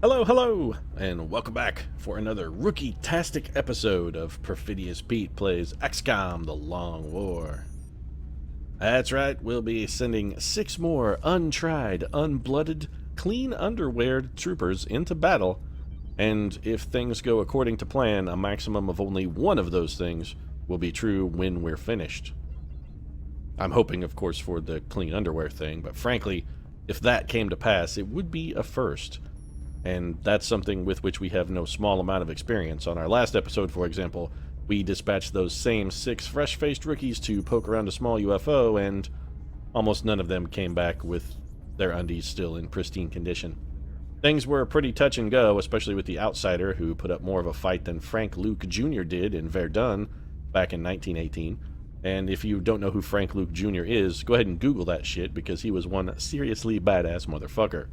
Hello, hello, and welcome back for another rookie-tastic episode of Perfidious Pete Plays XCOM: The Long War. That's right, we'll be sending 6 more untried, unblooded, clean underweared troopers into battle, and if things go according to plan, a maximum of only one of those things will be true when we're finished. I'm hoping, of course, for the clean underwear thing, but frankly, if that came to pass, it would be a first. And that's something with which we have no small amount of experience. On our last episode, for example, we dispatched those same 6 fresh-faced rookies to poke around a small UFO, and almost none of them came back with their undies still in pristine condition. Things were pretty touch and go, especially with the outsider, who put up more of a fight than Frank Luke Jr. did in Verdun back in 1918. And if you don't know who Frank Luke Jr. is, go ahead and Google that shit, because he was one seriously badass motherfucker.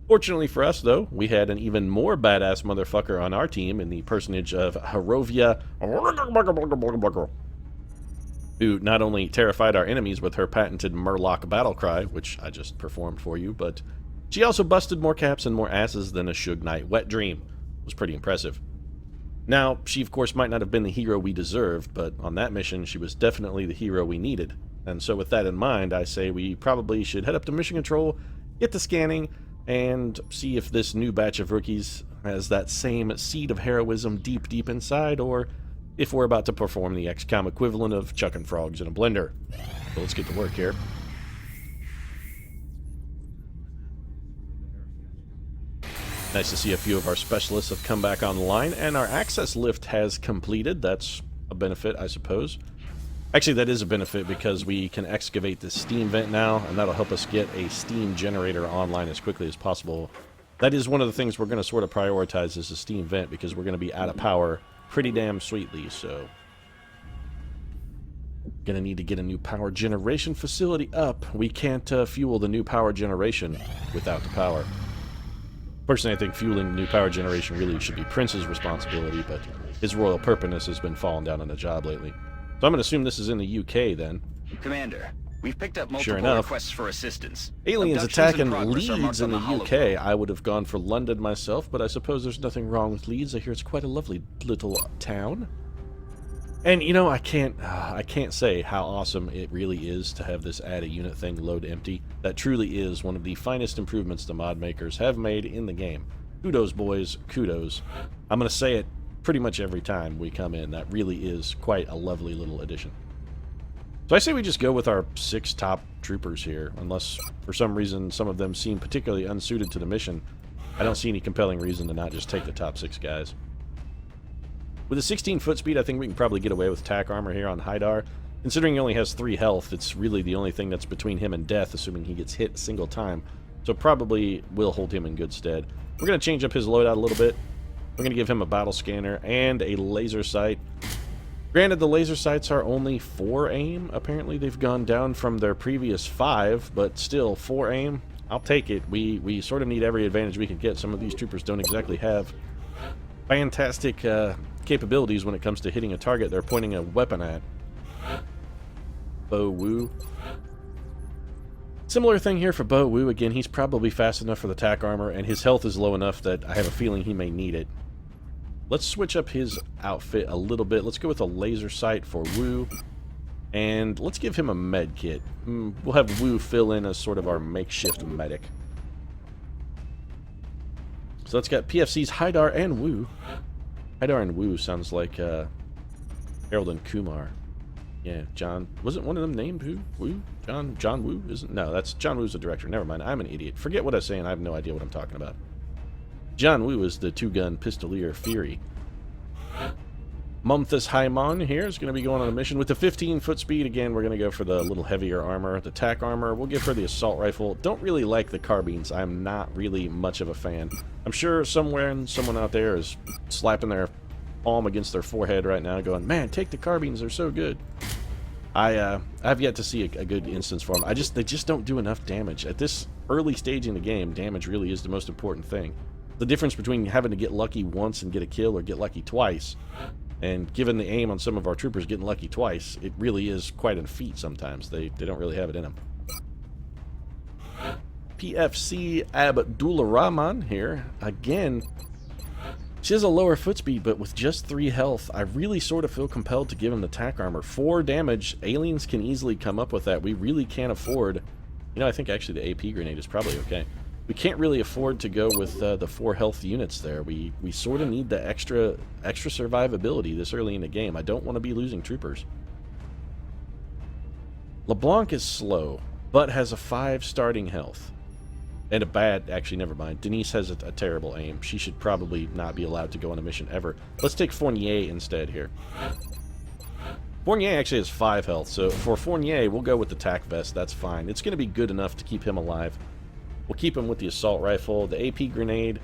Fortunately for us, though, we had an even more badass motherfucker on our team in the personage of Harovia, who not only terrified our enemies with her patented Murloc battle cry, which I just performed for you, but she also busted more caps and more asses than a Suge Knight wet dream. It was pretty impressive. Now, she of course might not have been the hero we deserved, but on that mission she was definitely the hero we needed. And so with that in mind, I say we probably should head up to Mission Control, get to scanning, and see if this new batch of rookies has that same seed of heroism deep, deep inside, or if we're about to perform the XCOM equivalent of chucking frogs in a blender. So let's get to work here. Nice to see a few of our specialists have come back online, and our access lift has completed. That's a benefit, I suppose. Actually, that is a benefit because we can excavate this steam vent now, and that'll help us get a steam generator online as quickly as possible. That is one of the things we're going to sort of prioritize is the steam vent, because we're going to be out of power pretty damn sweetly, so gonna need to get a new power generation facility up. We can't fuel the new power generation without the power. Personally, I think fueling the new power generation really should be Prince's responsibility, but his royal purpose has been falling down on the job lately. So I'm going to assume this is in the UK, then. Commander, we've picked up multiple requests for assistance. Aliens attacking Leeds in the UK. I would have gone for London myself, but I suppose there's nothing wrong with Leeds. I hear it's quite a lovely little town. And, you know, I can't say how awesome it really is to have this add a unit thing load empty. That truly is one of the finest improvements the mod makers have made in the game. Kudos, boys. Kudos. I'm going to say it pretty much every time we come in. That really is quite a lovely little addition. So I say we just go with our 6 top troopers here, unless for some reason some of them seem particularly unsuited to the mission. I don't see any compelling reason to not just take the top 6 guys. With a 16 foot speed, I think we can probably get away with tack armor here on Haidar. Considering he only has 3 health, it's really the only thing that's between him and death, assuming he gets hit a single time. So probably will hold him in good stead. We're going to change up his loadout a little bit. We're going to give him a battle scanner and a laser sight. Granted, the laser sights are only 4 aim. Apparently, they've gone down from their previous 5, but still, 4 aim, I'll take it. We sort of need every advantage we can get. Some of these troopers don't exactly have fantastic capabilities when it comes to hitting a target they're pointing a weapon at. Bo Wu. Similar thing here for Bo Wu. Again, he's probably fast enough for the tack armor, and his health is low enough that I have a feeling he may need it. Let's switch up his outfit a little bit. Let's go with a laser sight for Wu, and let's give him a med kit. We'll have Wu fill in as sort of our makeshift medic. So let's got PFC's Haidar and Wu. Haidar and Wu sounds like Harold and Kumar. Yeah, John. Wasn't one of them named Wu? John Wu? Isn't? No, that's John Woo's the director. Never mind. I'm an idiot. Forget what I say, and I have no idea what I'm talking about. John Woo is the 2-gun pistolier Fury. Mumthus Haimon here is going to be going on a mission with the 15 foot speed. Again, we're going to go for the little heavier armor. The tack armor, we'll give her the assault rifle. Don't really like the carbines. I'm not really much of a fan. I'm sure someone out there is slapping their palm against their forehead right now going, man, take the carbines, they're so good. I've yet to see a good instance for them. They just don't do enough damage. At this early stage in the game, damage really is the most important thing. The difference between having to get lucky once and get a kill or get lucky twice, and given the aim on some of our troopers getting lucky twice, it really is quite a feat sometimes. They don't really have it in them. PFC Abdulrahman here. Again, she has a lower foot speed, but with just 3 health, I really sort of feel compelled to give him the attack armor. 4 damage, aliens can easily come up with that. We really can't afford... You know, I think actually the AP grenade is probably okay. We can't really afford to go with the 4 health units there. We sort of need the extra survivability this early in the game. I don't want to be losing troopers. LeBlanc is slow, but has a 5 starting health. And a bad, actually, never mind. Denise has a terrible aim. She should probably not be allowed to go on a mission ever. Let's take Fournier instead here. Fournier actually has 5 health, so for Fournier, we'll go with the tac vest. That's fine. It's going to be good enough to keep him alive. We'll keep him with the assault rifle, the AP grenade.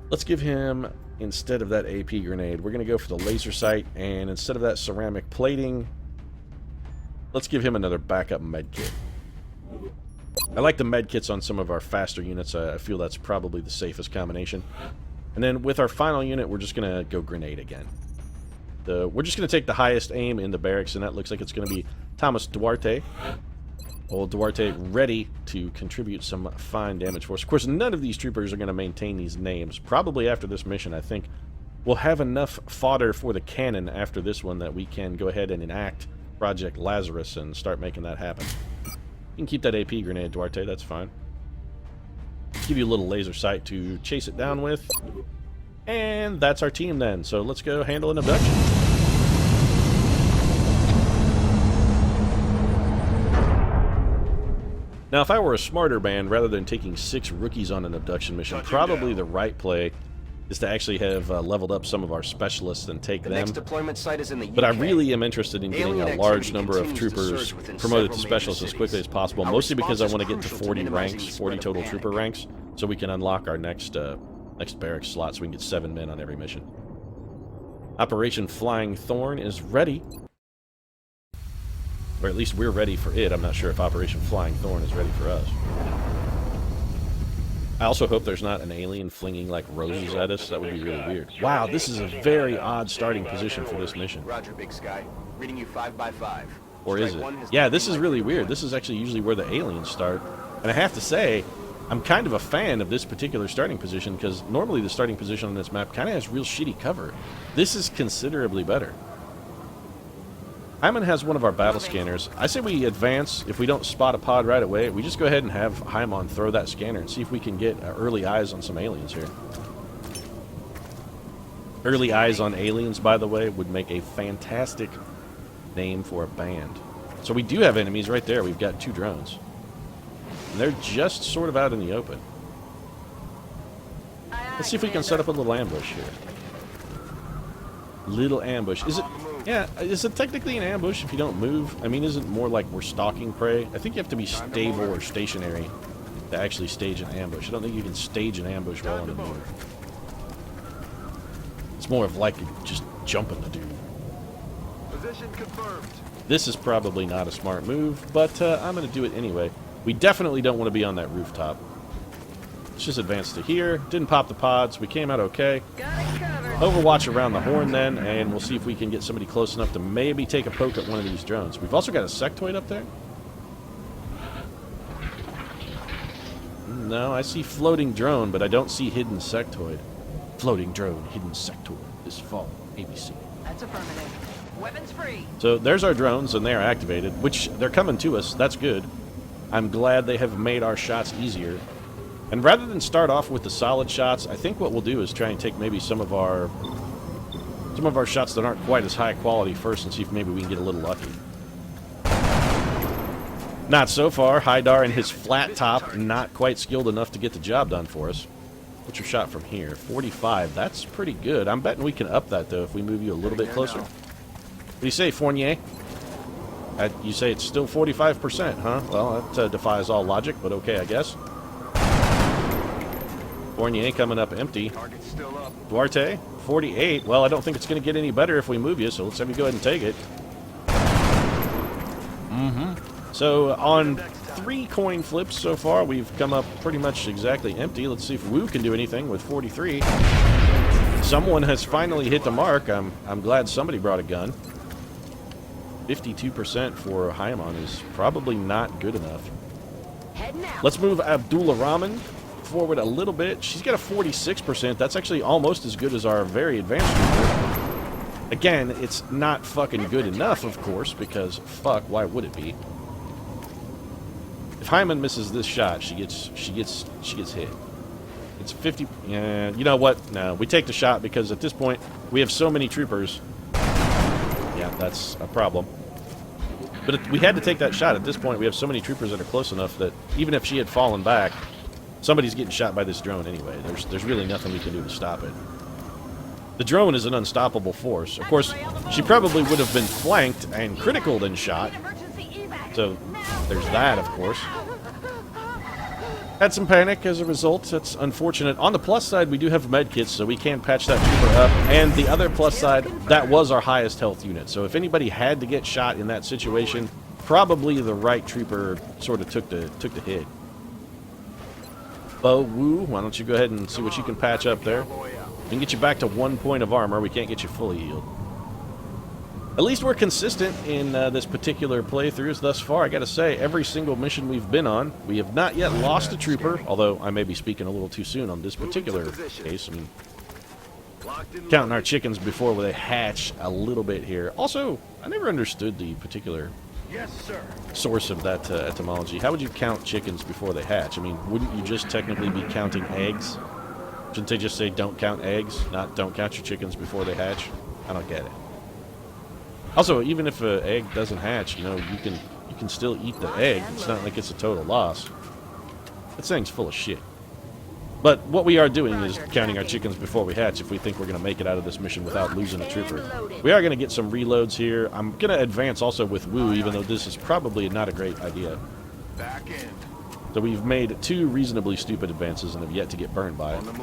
Let's give him, instead of that AP grenade, we're going to go for the laser sight, and instead of that ceramic plating, let's give him another backup medkit. I like the medkits on some of our faster units. I feel that's probably the safest combination. And then with our final unit, we're just going to go grenade again. We're just going to take the highest aim in the barracks, and that looks like it's going to be Thomas Duarte. Old Duarte ready to contribute some fine damage for us. Of course, none of these troopers are going to maintain these names. Probably after this mission, I think we'll have enough fodder for the cannon after this one that we can go ahead and enact Project Lazarus and start making that happen. You can keep that AP grenade, Duarte, that's fine. Give you a little laser sight to chase it down with. And that's our team then, so let's go handle an abduction. Now, if I were a smarter band, rather than taking 6 rookies on an abduction mission, probably the right play is to actually have leveled up some of our specialists and take them. Next deployment site is in the UK. But I really am interested in getting a large number of troopers promoted to specialists as quickly as possible, mostly because I want to get to 40 ranks, 40 total trooper ranks, so we can unlock our next barracks slot, so we can get 7 men on every mission. Operation Flying Thorn is ready. Or at least we're ready for it. I'm not sure if Operation Flying Thorn is ready for us. I also hope there's not an alien flinging like roses at us. That would be really weird. Wow, this is a very odd starting position for this mission. Roger, Big Sky. Reading you 5x5. Or is it? Yeah, this is really weird. This is actually usually where the aliens start. And I have to say, I'm kind of a fan of this particular starting position because normally the starting position on this map kind of has real shitty cover. This is considerably better. Hyman has one of our battle scanners. I say we advance. If we don't spot a pod right away, we just go ahead and have Hyman throw that scanner and see if we can get early eyes on some aliens here. Early eyes on aliens, by the way, would make a fantastic name for a band. So we do have enemies right there. We've got 2 drones. And they're just sort of out in the open. Let's see if we can set up a little ambush here. Little ambush. Is it... Yeah, is it technically an ambush if you don't move? I mean, isn't it more like we're stalking prey? I think you have to be stable or stationary to actually stage an ambush. I don't think you can stage an ambush while on the move. It's more of like just jumping the dude. Position confirmed. This is probably not a smart move, but I'm going to do it anyway. We definitely don't want to be on that rooftop. Let's just advance to here. Didn't pop the pods. We came out okay. Overwatch around the horn then, and we'll see if we can get somebody close enough to maybe take a poke at one of these drones. We've also got a sectoid up there. No, I see floating drone, but I don't see hidden sectoid. Floating drone, hidden sectoid. This fall, ABC. That's affirmative. Weapons free. So there's our drones, and they are activated, which they're coming to us. That's good. I'm glad they have made our shots easier. And rather than start off with the solid shots, I think what we'll do is try and take maybe some of our shots that aren't quite as high quality first and see if maybe we can get a little lucky. Not so far. Haidar and his flat top, not quite skilled enough to get the job done for us. What's your shot from here? 45. That's pretty good. I'm betting we can up that, though, if we move you a little bit closer. What do you say, Fournier? You say it's still 45%, huh? Well, that defies all logic, but okay, I guess. Fournier coming up empty. Target's still up. Duarte, 48. Well, I don't think it's going to get any better if we move you, so let's have you go ahead and take it. So on 3 coin flips so far, we've come up pretty much exactly empty. Let's see if Wu can do anything with 43. Someone has finally hit the mark. I'm glad somebody brought a gun. 52% for Hyman is probably not good enough. Heading out. Let's move Abdullah Rahman forward a little bit. She's got a 46%. That's actually almost as good as our very advanced trooper. Again, it's not fucking good enough, of course, because fuck, why would it be? If Hyman misses this shot, she gets hit. It's 50. Yeah, you know what? No, we take the shot because at this point we have so many troopers. Yeah, that's a problem. But we had to take that shot. At this point, we have so many troopers that are close enough that even if she had fallen back, somebody's getting shot by this drone anyway. There's really nothing we can do to stop it. The drone is an unstoppable force. Of course, she probably would have been flanked and criticaled and shot. So there's that, of course. Had some panic as a result. That's unfortunate. On the plus side, we do have medkits, so we can patch that trooper up. And the other plus side, that was our highest health unit. So if anybody had to get shot in that situation, probably the right trooper sort of took the hit. Bo Wu, why don't you go ahead and see what you can patch up there? We can get you back to 1 point of armor. We can't get you fully healed. At least we're consistent in this particular playthroughs thus far. I gotta say, every single mission we've been on, we have not yet lost a trooper, although I may be speaking a little too soon on this particular case. I mean, counting our chickens before they hatch a little bit here. Also, I never understood the particular source of that etymology. How would you count chickens before they hatch? I mean, wouldn't you just technically be counting eggs? Shouldn't they just say don't count eggs, not don't count your chickens before they hatch? I don't get it. Also, even if an egg doesn't hatch, you know, you can still eat the egg. It's not like it's a total loss. That thing's full of shit. But what we are doing is counting our chickens before we hatch if we think we're going to make it out of this mission without losing a trooper. We are going to get some reloads here. I'm going to advance also with Wu, even though this is probably not a great idea. So we've made 2 reasonably stupid advances and have yet to get burned by it. Going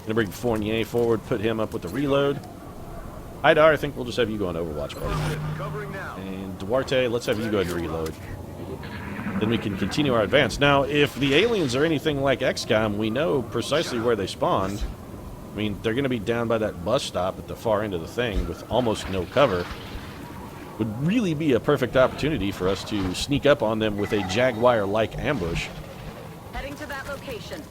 to bring Fournier forward, put him up with the reload. Idar, I think we'll just have you go on Overwatch, buddy. And Duarte, let's have you go ahead and reload. Then we can continue our advance. Now, if the aliens are anything like XCOM, we know precisely where they spawned. I mean, they're going to be down by that bus stop at the far end of the thing with almost no cover. Would really be a perfect opportunity for us to sneak up on them with a Jaguar-like ambush. Heading to that location.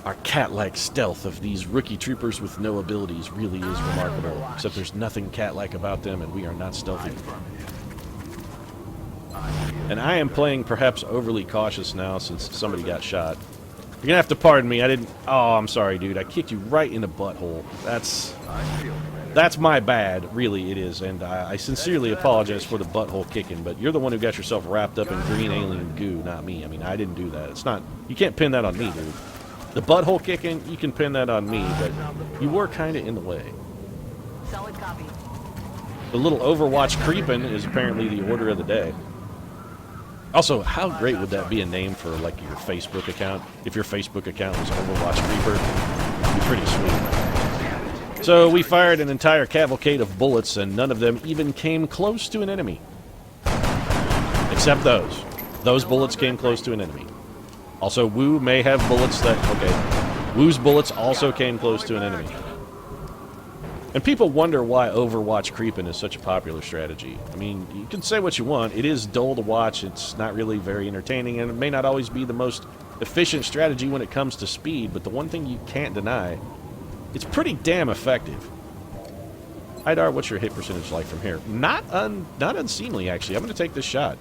Our cat-like stealth of these rookie troopers with no abilities really is remarkable, except there's nothing cat-like about them, and we are not stealthy. And I am playing perhaps overly cautious now since somebody got shot. You're gonna have to pardon me, I didn't... Oh, I'm sorry, dude. I kicked you right in the butthole. That's my bad, really it is, and I sincerely apologize for the butthole kicking, but you're the one who got yourself wrapped up in green alien goo, not me. I mean, I didn't do that. It's not... You can't pin that on me, dude. The butthole kicking, you can pin that on me, but you were kind of in the way. Solid copy. The little Overwatch creeping is apparently the order of the day. Also, how great would that be a name for, like, your Facebook account? If your Facebook account was Overwatch Creeper, it'd be pretty sweet. So, we fired an entire cavalcade of bullets, and none of them even came close to an enemy. Except those. Those bullets came close to an enemy. Also, Wu may have bullets that... Okay. Wu's bullets also came close to an enemy. And people wonder why Overwatch creeping is such a popular strategy. I mean, you can say what you want. It is dull to watch. It's not really very entertaining, and it may not always be the most efficient strategy when it comes to speed, but the one thing you can't deny, it's pretty damn effective. Idar, what's your hit percentage like from here? Not unseemly, actually. I'm going to take this shot.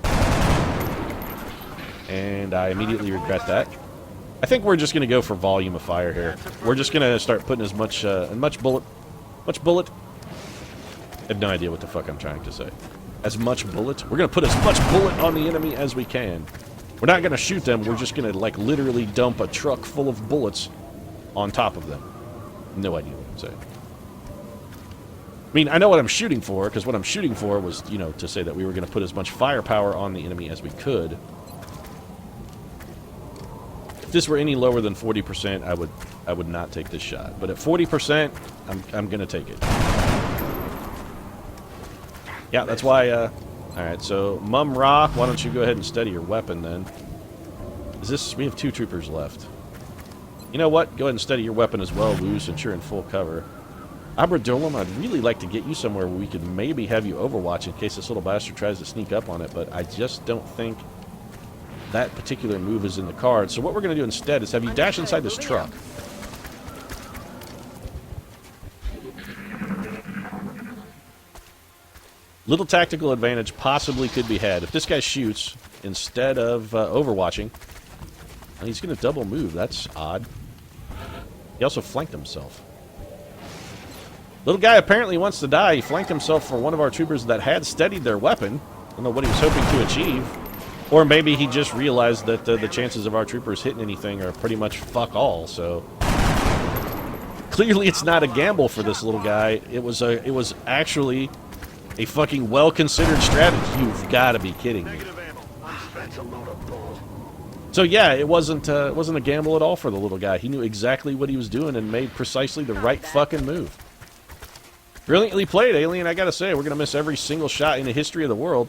And I immediately regret that. I think we're just going to go for volume of fire here. We're just going to start putting as much bullet. I have no idea what the fuck I'm trying to say. As much bullet? We're going to put as much bullet on the enemy as we can. We're not going to shoot them. We're just going to, like, literally dump a truck full of bullets on top of them. No idea what I'm saying. I mean, I know what I'm shooting for, because what I'm shooting for was, you know, to say that we were going to put as much firepower on the enemy as we could. If this were any lower than 40%, I would not take this shot. But at 40%, I'm going to take it. Yeah, that's why, alright, so, Mum Ra, why don't you go ahead and steady your weapon, then? We have 2 troopers left. You know what? Go ahead and steady your weapon as well, Wu, since you're in full cover. Abradolam, I'd really like to get you somewhere where we could maybe have you Overwatch in case this little bastard tries to sneak up on it, but I just don't think that particular move is in the cards. So what we're going to do instead is have you dash inside this truck. Little tactical advantage possibly could be had. If this guy shoots instead of overwatching, he's going to double move. That's odd. He also flanked himself. Little guy apparently wants to die. He flanked himself for one of our troopers that had steadied their weapon. I don't know what he was hoping to achieve. Or maybe he just realized that the chances of our troopers hitting anything are pretty much fuck all, so... Clearly it's not a gamble for this little guy. It was actually a fucking well-considered strategy. You've got to be kidding me. So yeah, it wasn't a gamble at all for the little guy. He knew exactly what he was doing and made precisely the right fucking move. Brilliantly played, Alien, I gotta say. We're gonna miss every single shot in the history of the world.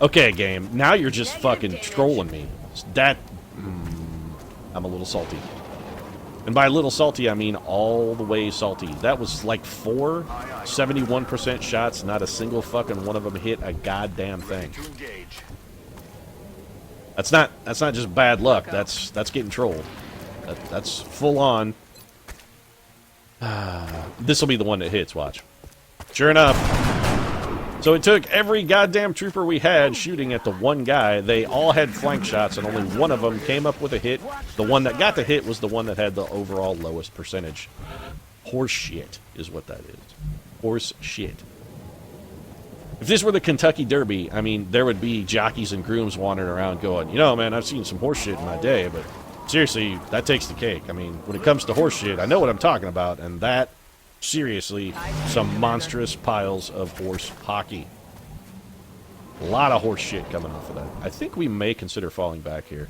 Okay, game. Now you're just fucking trolling me. That... I'm a little salty. And by a little salty, I mean all the way salty. That was like 4 71% shots. Not a single fucking one of them hit a goddamn thing. That's not just bad luck. That's getting trolled. That's full on. This will be the one that hits, watch. Sure enough. So it took every goddamn trooper we had shooting at the one guy. They all had flank shots, and only one of them came up with a hit. The one that got the hit was the one that had the overall lowest percentage. Horse shit is what that is. Horse shit. If this were the Kentucky Derby, I mean, there would be jockeys and grooms wandering around going, you know, man, I've seen some horse shit in my day, but seriously, that takes the cake. I mean, when it comes to horse shit, I know what I'm talking about, and that... Seriously, some monstrous piles of horse hockey. A lot of horse shit coming off of that. I think we may consider falling back here.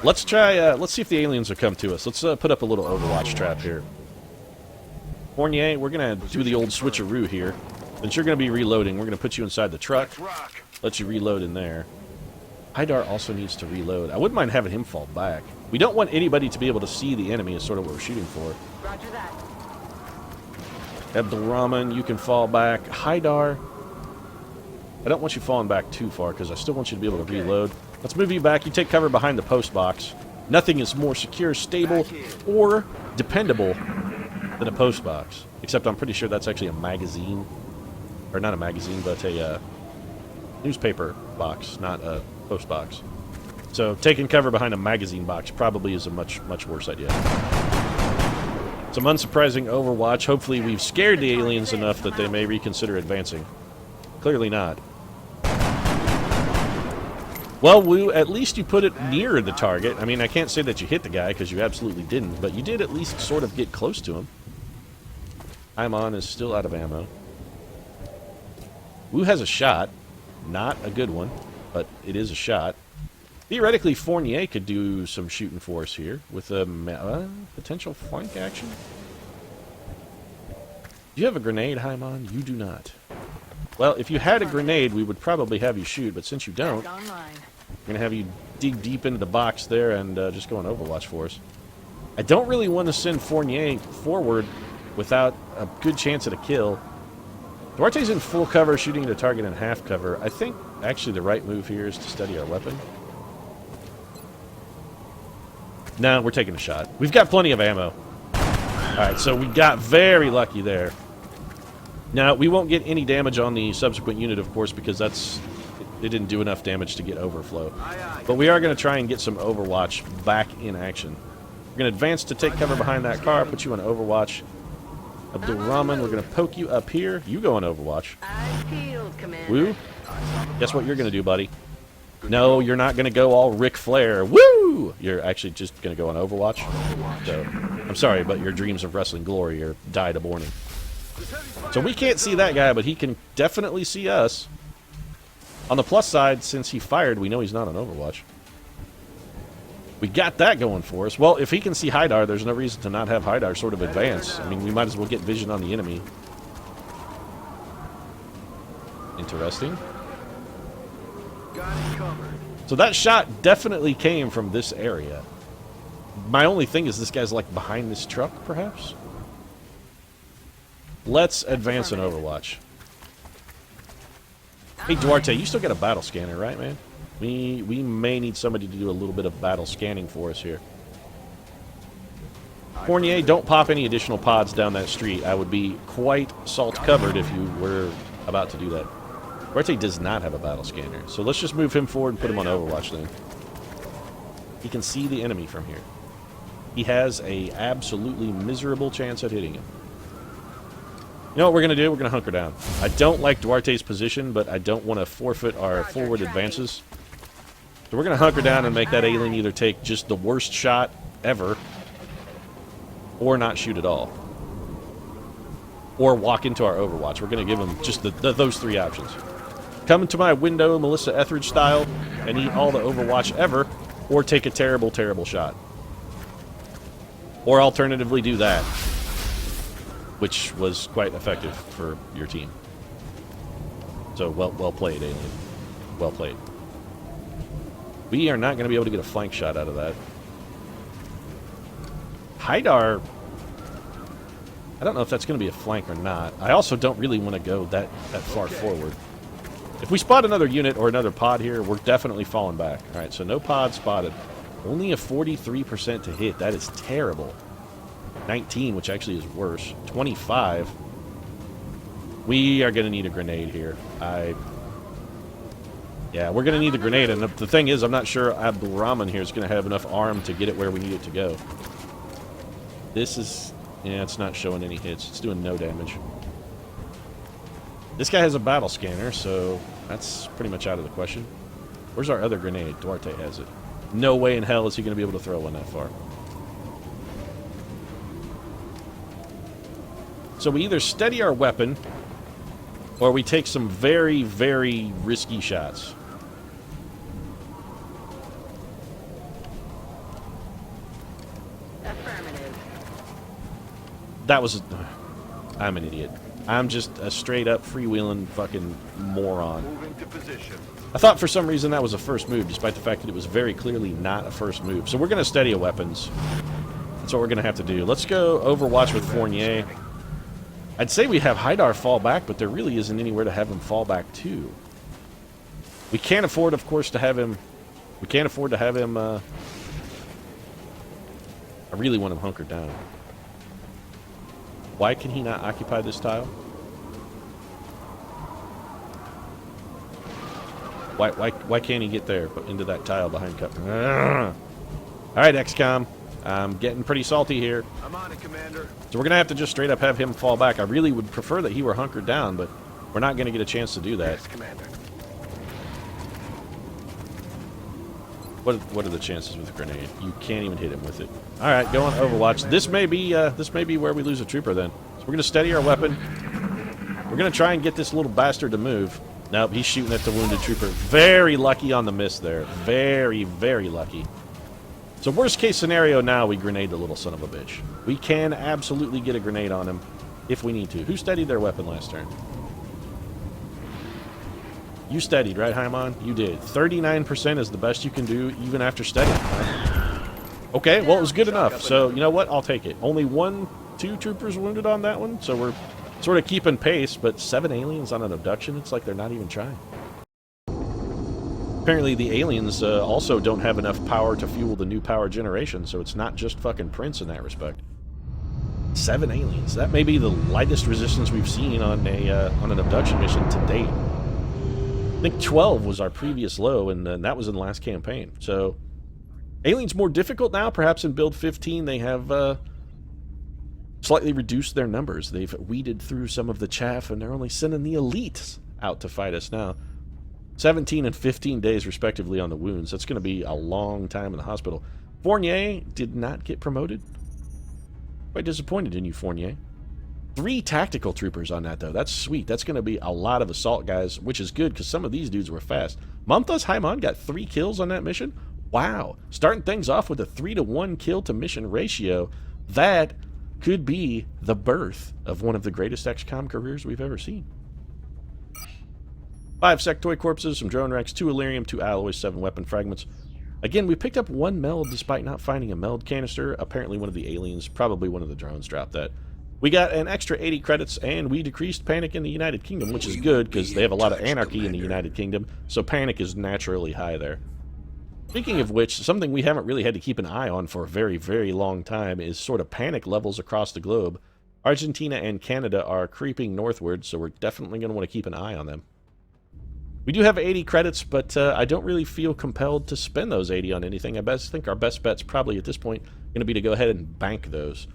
Let's try, let's see if the aliens will come to us. Let's put up a little Overwatch trap here. Fournier, we're going to do the old switcheroo here. Since you're going to be reloading, we're going to put you inside the truck. Let you reload in there. Haidar also needs to reload. I wouldn't mind having him fall back. We don't want anybody to be able to see the enemy is sort of what we're shooting for. Roger that. Abdulrahman, you can fall back. Haidar, I don't want you falling back too far because I still want you to be able to reload. Let's move you back. You take cover behind the post box. Nothing is more secure, stable, or dependable than a post box. Except I'm pretty sure that's actually a magazine. Or not a magazine, but a newspaper box, not a post box. So taking cover behind a magazine box probably is a much worse idea. Some unsurprising Overwatch. Hopefully we've scared the aliens enough that they may reconsider advancing. Clearly not. Well, Wu, at least you put it near the target. I mean, I can't say that you hit the guy because you absolutely didn't, but you did at least sort of get close to him. Imon is still out of ammo. Wu has a shot. Not a good one, but it is a shot. Theoretically, Fournier could do some shooting for us here with a potential flank action. Do you have a grenade, Haimon? You do not. Well, if you had a grenade, we would probably have you shoot, but since you don't, we're going to have you dig deep into the box there and just go on Overwatch for us. I don't really want to send Fournier forward without a good chance at a kill. Duarte's in full cover, shooting the target in half cover. I think, actually, the right move here is to steady our weapon. No, we're taking a shot. We've got plenty of ammo. Alright, so we got very lucky there. Now, we won't get any damage on the subsequent unit, of course, because it didn't do enough damage to get overflow. But we are going to try and get some Overwatch back in action. We're going to advance to take cover behind that car, put you on Overwatch. Abdulrahman, we're going to poke you up here. You go on Overwatch. Woo? Guess what you're going to do, buddy? No, you're not going to go all Ric Flair. Woo! You're actually just going to go on Overwatch. So, I'm sorry, but your dreams of wrestling glory are died a morning. So we can't see that guy, but he can definitely see us. On the plus side, since he fired, we know he's not on Overwatch. We got that going for us. Well, if he can see Haidar, there's no reason to not have Haidar sort of advance. I mean, we might as well get vision on the enemy. Interesting. So that shot definitely came from this area. My only thing is this guy's like behind this truck, perhaps? Let's advance an Overwatch. Hey, Duarte, you still got a battle scanner, right, man? We may need somebody to do a little bit of battle scanning for us here. Fournier, don't pop any additional pods down that street. I would be quite salt-covered if you were about to do that. Duarte does not have a battle scanner, so let's just move him forward and put him on Overwatch then. He can see the enemy from here. He has a absolutely miserable chance at hitting him. You know what we're going to do? We're going to hunker down. I don't like Duarte's position, but I don't want to forfeit our forward advances. So we're going to hunker down and make that alien either take just the worst shot ever, or not shoot at all. Or walk into our Overwatch. We're going to give him just those three options. Come into my window, Melissa Etheridge style, and eat all the Overwatch ever, or take a terrible, terrible shot. Or alternatively do that, which was quite effective for your team. So, well played, alien. Well played. We are not going to be able to get a flank shot out of that. Haidar, I don't know if that's going to be a flank or not. I also don't really want to go that far forward. If we spot another unit or another pod here, we're definitely falling back. All right, so no pod spotted. Only a 43% to hit. That is terrible. 19, which actually is worse. 25. We are going to need a grenade here. Yeah, we're going to need the grenade. And the thing is, I'm not sure Abdul Rahman here is going to have enough arm to get it where we need it to go. This is... yeah, it's not showing any hits. It's doing no damage. This guy has a battle scanner, so that's pretty much out of the question. Where's our other grenade? Duarte has it. No way in hell is he going to be able to throw one that far. So we either steady our weapon, or we take some very, very risky shots. Affirmative. That was... I'm an idiot. I'm just a straight-up freewheeling fucking moron. Moving to position. I thought for some reason that was a first move, despite the fact that it was very clearly not a first move. So we're going to steady our weapons. That's what we're going to have to do. Let's go Overwatch with Fournier. I'd say we have Haidar fall back, but there really isn't anywhere to have him fall back to. We can't afford, of course, to have him... we can't afford to have him... I really want him hunkered down. Why can he not occupy this tile? Why can't he get there, but into that tile behind cover? Alright, XCOM. I'm getting pretty salty here. I'm on it, Commander. So we're going to have to just straight up have him fall back. I really would prefer that he were hunkered down, but we're not going to get a chance to do that. Yes, Commander. What are the chances with a grenade? You can't even hit him with it. All right, go on Overwatch. This may be where we lose a trooper then. So we're going to steady our weapon. We're going to try and get this little bastard to move. Nope, he's shooting at the wounded trooper. Very lucky on the miss there. Very, very lucky. So worst case scenario now, we grenade the little son of a bitch. We can absolutely get a grenade on him if we need to. Who steadied their weapon last turn? You steadied, right, Haimon? You did. 39% is the best you can do, even after steadying. Okay, well, it was good enough. So, you know what? I'll take it. Only 2 troopers wounded on that one, so we're sort of keeping pace, but 7 aliens on an abduction? It's like they're not even trying. Apparently, the aliens also don't have enough power to fuel the new power generation, so it's not just fucking Prince in that respect. 7 aliens. That may be the lightest resistance we've seen on an abduction mission to date. I think 12 was our previous low, and that was in the last campaign. So, aliens more difficult now. Perhaps in build 15 they have slightly reduced their numbers. They've weeded through some of the chaff, and they're only sending the elites out to fight us now. 17 and 15 days, respectively, on the wounds. That's going to be a long time in the hospital. Fournier did not get promoted. Quite disappointed in you, Fournier. 3 tactical troopers on that, though. That's sweet. That's going to be a lot of assault guys, which is good, because some of these dudes were fast. Mamta's Haimon got 3 kills on that mission? Wow. Starting things off with a 3-to-1 kill-to-mission ratio. That could be the birth of one of the greatest XCOM careers we've ever seen. 5 sectoid corpses, some drone wrecks, 2 Illyrium, 2 alloys, 7 weapon fragments. Again, we picked up 1 meld despite not finding a meld canister. Apparently one of the aliens, probably one of the drones, dropped that. We got an extra 80 credits, and we decreased panic in the United Kingdom, which is good, because they have a lot of anarchy in the United Kingdom, so panic is naturally high there. Speaking of which, something we haven't really had to keep an eye on for a very, very long time is sort of panic levels across the globe. Argentina and Canada are creeping northward, so we're definitely going to want to keep an eye on them. We do have 80 credits, but I don't really feel compelled to spend those 80 on anything. I think our best bet's probably at this point going to be to go ahead and bank those.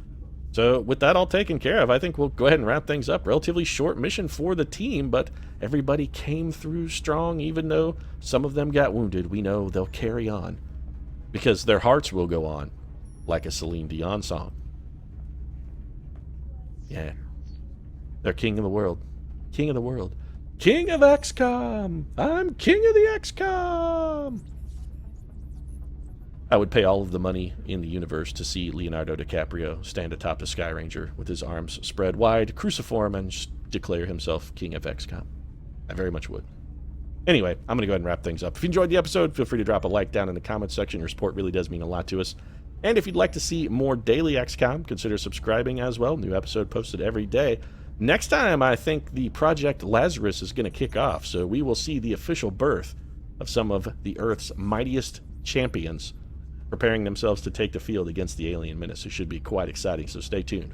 So with that all taken care of, I think we'll go ahead and wrap things up. Relatively short mission for the team, but everybody came through strong, even though some of them got wounded. We know they'll carry on, because their hearts will go on, like a Celine Dion song. Yeah. They're king of the world. King of the world. King of XCOM! I'm king of the XCOM! I would pay all of the money in the universe to see Leonardo DiCaprio stand atop the Sky Ranger with his arms spread wide, cruciform, and declare himself king of XCOM. I very much would. Anyway, I'm going to go ahead and wrap things up. If you enjoyed the episode, feel free to drop a like down in the comments section. Your support really does mean a lot to us. And if you'd like to see more daily XCOM, consider subscribing as well. New episode posted every day. Next time, I think the Project Lazarus is going to kick off, so we will see the official birth of some of the Earth's mightiest champions preparing themselves to take the field against the alien menace. It should be quite exciting, so stay tuned.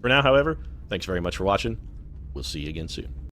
For now, however, thanks very much for watching. We'll see you again soon.